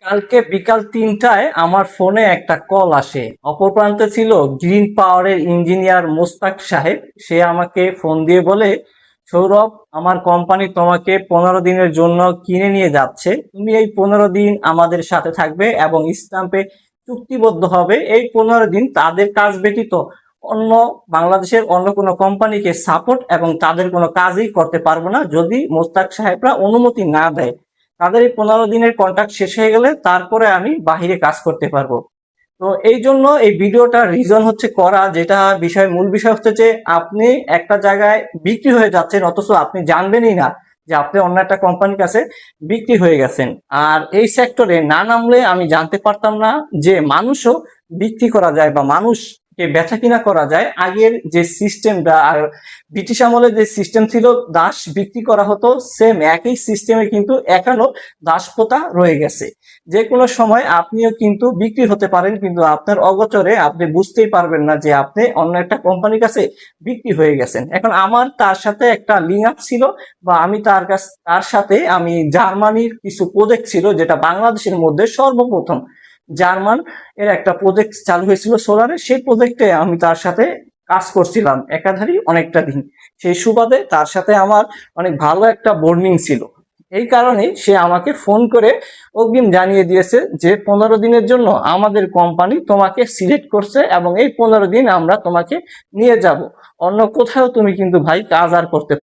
কালকে বিকাল ৩টায় আমার ফোনে একটা কল আসে। অপর প্রান্তে ছিল গ্রিন পাওয়ারের ইঞ্জিনিয়ার মোস্তাক সাহেব। সে আমাকে ফোন দিয়ে বলে, সৌরভ, আমার কোম্পানি তোমাকে 15 দিনের জন্য কিনে নিয়ে যাচ্ছে। তুমি এই 15 দিন আমাদের সাথে থাকবে এবং স্ট্যাম্পে চুক্তিবদ্ধ হবে। এই 15 দিন তাদের কাজ ব্যতীত অন্য বাংলাদেশের অন্য কোনো কোম্পানিকে সাপোর্ট এবং তাদের কোনো কাজই করতে পারবো না, যদি মোস্তাক সাহেবরা অনুমতি না দেয়। তাদের এই 15 দিনের কন্ট্রাক্ট শেষ হয়ে গেলে তারপরে আমি বাহিরে কাজ করতে পারবো। তো এই জন্য এই ভিডিওটার রিজন হচ্ছে করা, যেটা মূল বিষয় হচ্ছে যে আপনি একটা জায়গায় বিক্রি হয়ে যাচ্ছেন অথচ আপনি জানবেনই না যে আপনি অন্য একটা কোম্পানির কাছে বিক্রি হয়ে গেছেন। আর এই সেক্টরে না নামলে আমি জানতে পারতাম না যে মানুষও বিক্রি করা যায় বা মানুষকে বেচা কিনা করা যায়। আগের যে সিস্টেমটা আর ব্রিটিশ আমলে যে সিস্টেম ছিল, দাস বিক্রি করা হতো, সেম একই সিস্টেমে কিন্তু এখনো দাস প্রথা রয়ে গেছে। যে কোনো সময় আপনিও কিন্তু বিক্রি হতে পারেন, কিন্তু আপনার অগোচরে আপনি বুঝতেই পারবেন না যে আপনি অন্য একটা কোম্পানির কাছে বিক্রি হয়ে গেছেন। এখন আমার তার সাথে একটা লিঙ্ক আপ ছিল, বা আমি তার সাথে আমি জার্মানির কিছু প্রজেক্ট ছিল, যেটা বাংলাদেশের মধ্যে সর্বপ্রথম জার্মান এর একটা প্রজেক্ট চালু হয়েছিল সোলারে। সেই প্রজেক্টে আমি তার সাথে কাজ করছিলাম একাধারে অনেকটা দিন। সেই সুবাদে তার সাথে আমার অনেক ভালো একটা বন্ডিং ছিল। এই কারণে সে আমাকে ফোন করে অগ্রিম জানিয়ে দিয়েছে যে 15 দিনের জন্য আমাদের কোম্পানি তোমাকে সিলেক্ট করছে এবং এই 15 দিন আমরা তোমাকে নিয়ে যাব, অন্য কোথাও তুমি কিন্তু ভাই কাজ আর করতে